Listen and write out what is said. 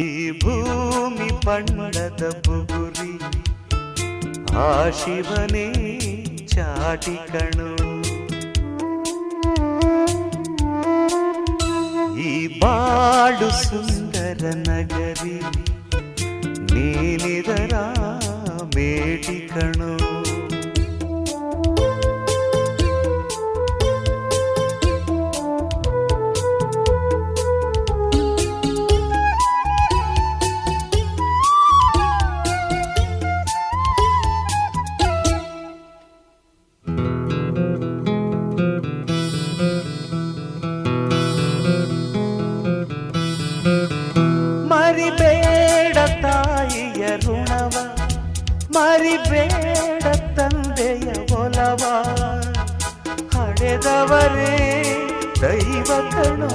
ಈ ಭೂಮಿ ಪಂಡದ ಬುಗುರಿ ಆ ಶಿವನೇ ಚಾಟಿ ಕಣು. ಈ ಬಾಳು ಸುಂದರ ನಗರಿ ನೀನಿದರ ಮೇಟಿ ಕಣು. ಮರಿಬೇಡ ತಾಯಿಯ ಋಣವ, ಮರಿಬೇಡ ತಂದೆಯ ಒಲವ, ಹಡೆದವರೇ ದೈವ ಕಣೋ.